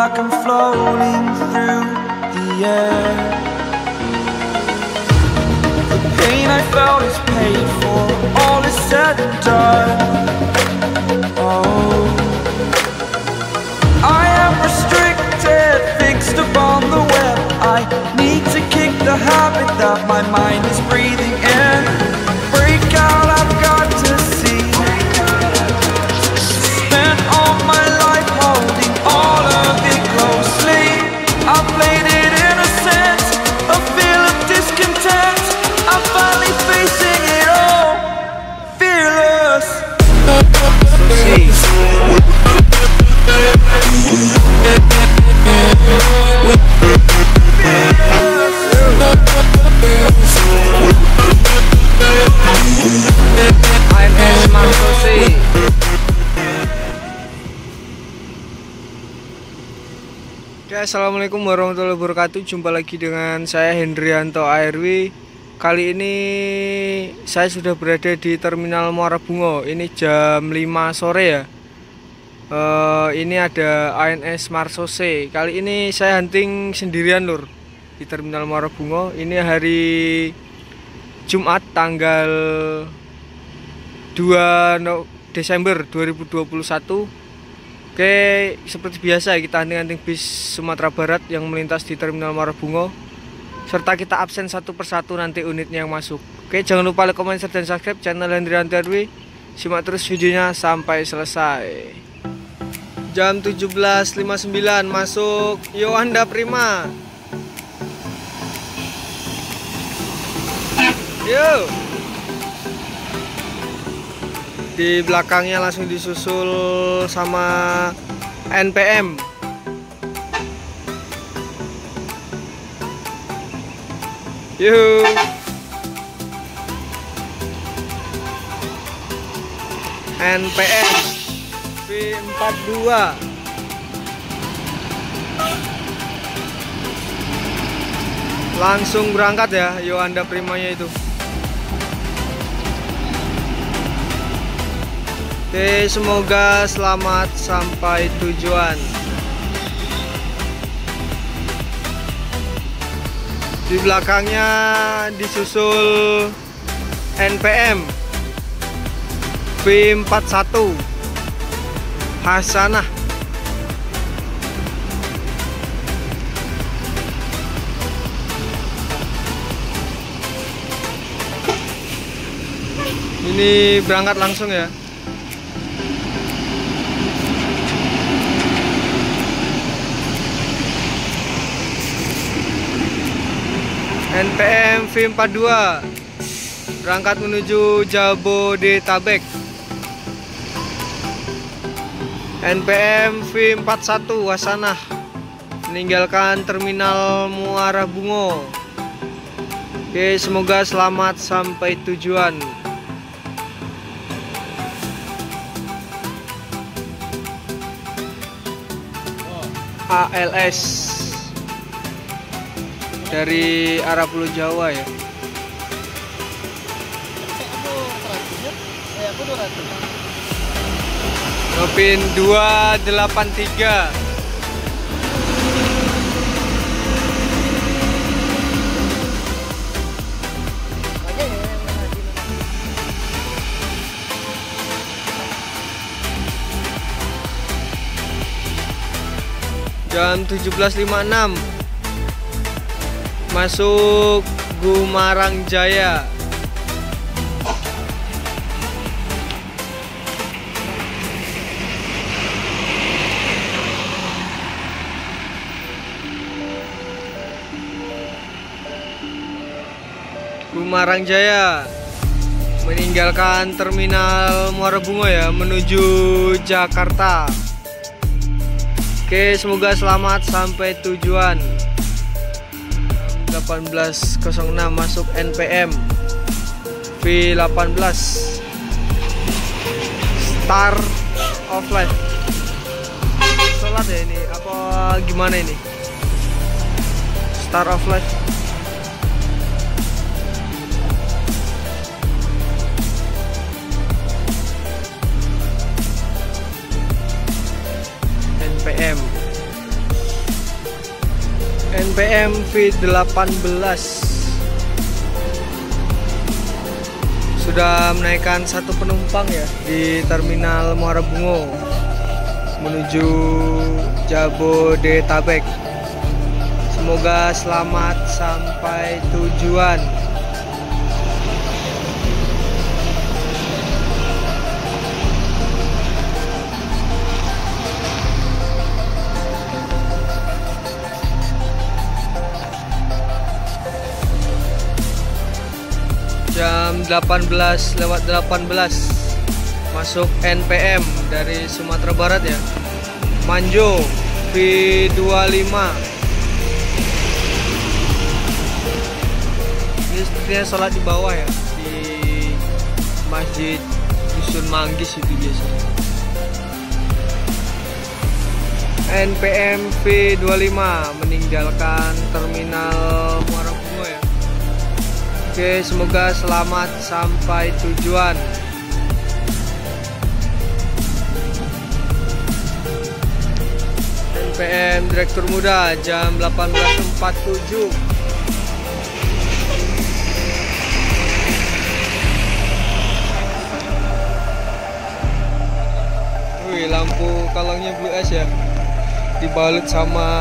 like I'm floating through the air. The pain I felt is paid for, all is said and done. Oh, I am restricted, fixed upon the web. I need to kick the habit that my mind is breathing in. Break out, I've got to see. Spent all my life holding all of it closely. I played it innocent, a feel of discontent. I'm finally facing it all, fearless. Assalamualaikum warahmatullahi wabarakatuh. Jumpa lagi dengan saya Hendrianto ARW. Kali ini saya sudah berada di Terminal Muara Bungo. Ini jam 5 sore ya. Ini ada ANS Marsose. Kali ini saya hunting sendirian lur di Terminal Muara Bungo. Ini hari Jumat tanggal 2 Desember 2021. Oke, seperti biasa kita hunting-hunting bis Sumatera Barat yang melintas di Terminal Muara Bungo, serta kita absen satu persatu nanti unitnya yang masuk. Oke, jangan lupa like, comment, share, dan subscribe channel Hendrianto ARW. Simak terus videonya sampai selesai. Jam 17.59 masuk Yohanda Prima. Yuk. Di belakangnya langsung disusul sama NPM. Yuk. NPM V42 langsung berangkat ya Yohanda Primanya itu. Oke, semoga selamat sampai tujuan. Di belakangnya disusul NPM V41 Hasanah. Ini berangkat langsung ya. NPM V42 berangkat menuju Jabodetabek. NPM V41 Hasanah meninggalkan Terminal Muara Bungo. Oke, semoga selamat sampai tujuan. ALS dari arah Pulau Jawa ya. Nopin 283. Jam 17.56 masuk Gumarang Jaya. Gumarang Jaya meninggalkan Terminal Muara Bungo ya, menuju Jakarta. Oke, semoga selamat sampai tujuan. 18.06 masuk NPM V18 Star of Life. Sholat ya ini apa gimana ini? Star of Life. NPM V18 sudah menaikkan satu penumpang ya di Terminal Muara Bungo menuju Jabodetabek. Semoga selamat sampai tujuan. Jam 18:18 masuk NPM dari Sumatera Barat ya. Manjo V25. Ini sepertinya sholat di bawah ya, di Masjid Dusun Manggis itu biasanya. NPM V25 meninggalkan Terminal Muara Bungo ya. Oke, semoga selamat sampai tujuan. NPM Direktur Muda jam 18.47. Wih, lampu kalangnya Blue S ya, dibalut sama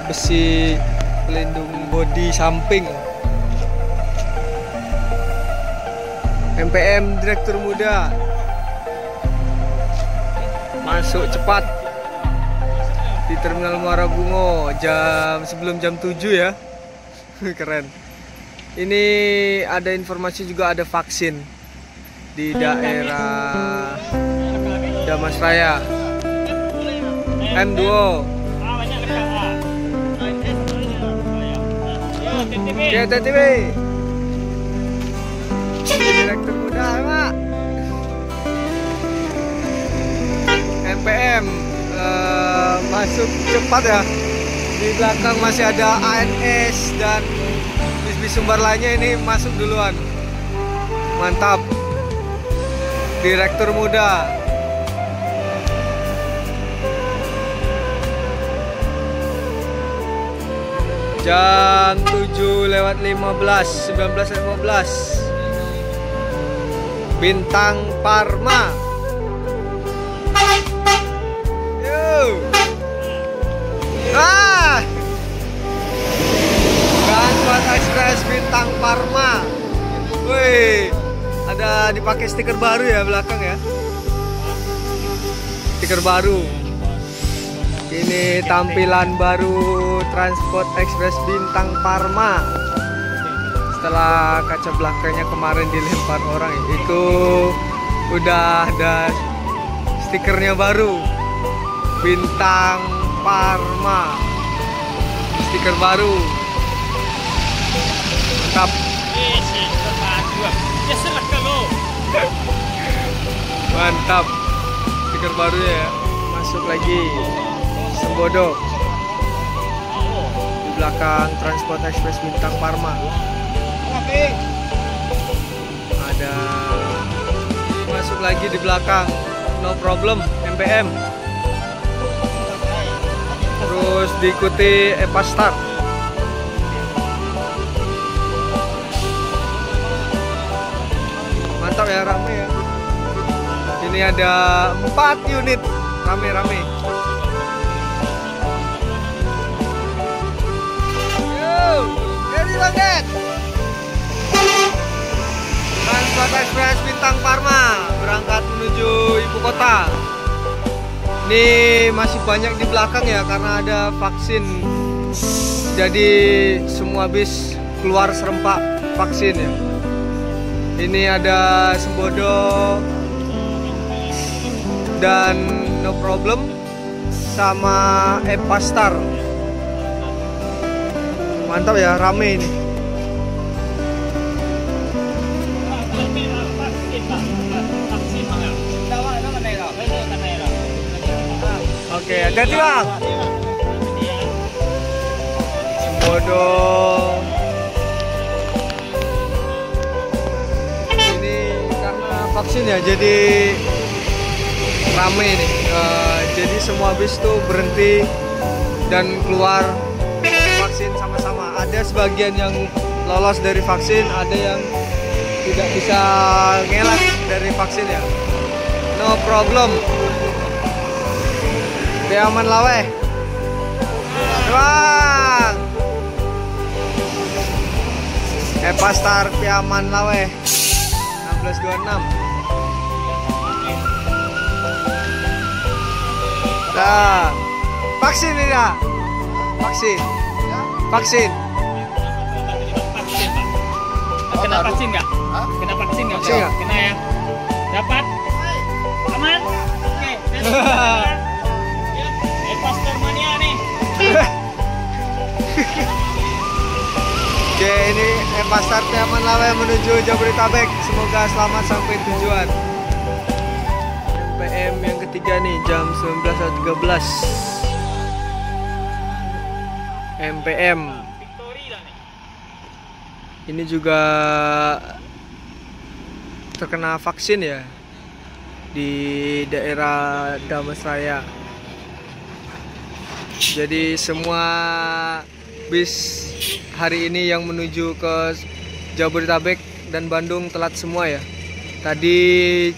besi pelindung bodi samping. NPM Direktur Muda masuk cepat di Terminal Muara Bungo sebelum jam 7 ya. Keren. Ini ada informasi juga ada vaksin di daerah Damasraya. M2 TTB Direktur Muda Pak. NPM masuk cepat ya. Di belakang masih ada ANS dan bis-bis sumber lainnya, ini masuk duluan. Mantap. Direktur Muda. Jam 7:15, 19:15. Bintang Parma. Yo. Transport Express Bintang Parma. Wih, ada dipakai stiker baru ya belakang ya. Stiker baru. Ini tampilan baru Transport Express Bintang Parma. Setelah kaca belakangnya kemarin dilempar orang, itu udah ada stikernya baru, Bintang Parma, stiker baru, mantap. Mantap, stiker baru ya. Masuk lagi Sembodo di belakang Transport Express Bintang Parma. Ada masuk lagi di belakang No Problem NPM. Terus diikuti Epastar. Mantap ya, rame ya. Ini ada 4 unit, rame-rame. Yo, ready banget. Transport Express Bintang Parma berangkat menuju ibu kota. Ini masih banyak di belakang ya karena ada vaksin. Jadi semua bis keluar serempak vaksin ya. Ini ada Sembodo dan No Problem sama Epastar. Mantap ya, rame ini. Oke, hati-hati bang. Sembodo. Ini karena vaksin ya, jadi rame nih. Jadi semua bis tuh berhenti dan keluar vaksin sama-sama. Ada sebagian yang lolos dari vaksin, ada yang tidak bisa ngelak dari vaksin ya. No problem. Aman lawe. Bang. Epastar Piaman lawe. 1626. Nah, vaksin ini ya. Vaksin. Vaksin. Kena vaksin nggak? Kena vaksin nggak? Vaksin nggak? Kena ya. Dapat. Aman. Oke. Pastor mania nih. Oke, ini Pasar Piaman Lawe menuju Jabodetabek. Semoga selamat sampai tujuan. MPM yang ketiga nih jam 19.13. MPM. Ini juga terkena vaksin ya di daerah Damasraya. Jadi semua bis hari ini yang menuju ke Jabodetabek dan Bandung telat semua ya. Tadi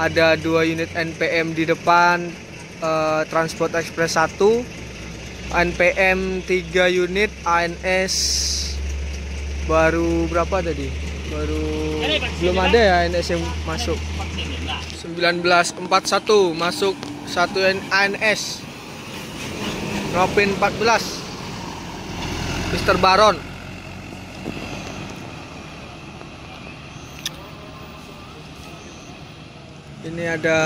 ada 2 unit NPM di depan, Transport Express 1, NPM 3 unit, ANS baru berapa tadi? Baru belum ada ya ANS yang masuk. 19.41 masuk 1 ANS. Ropin 14 Mr. Baron. Ini ada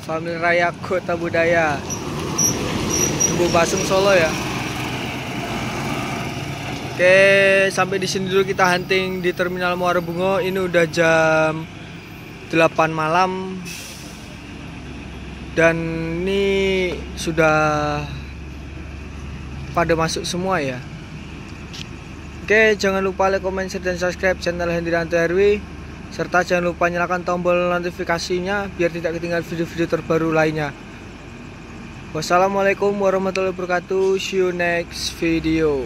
Family Raya Kota Budaya Tumbuh Basung Solo ya. Oke, sampai di sini dulu kita hunting di Terminal Muara Bungo. Ini udah jam 8 malam dan ini sudah pada masuk semua ya. Oke, jangan lupa like, comment, share, dan subscribe channel Hendrianto RW, serta jangan lupa nyalakan tombol notifikasinya biar tidak ketinggalan video-video terbaru lainnya. Wassalamualaikum warahmatullahi wabarakatuh. See you next video.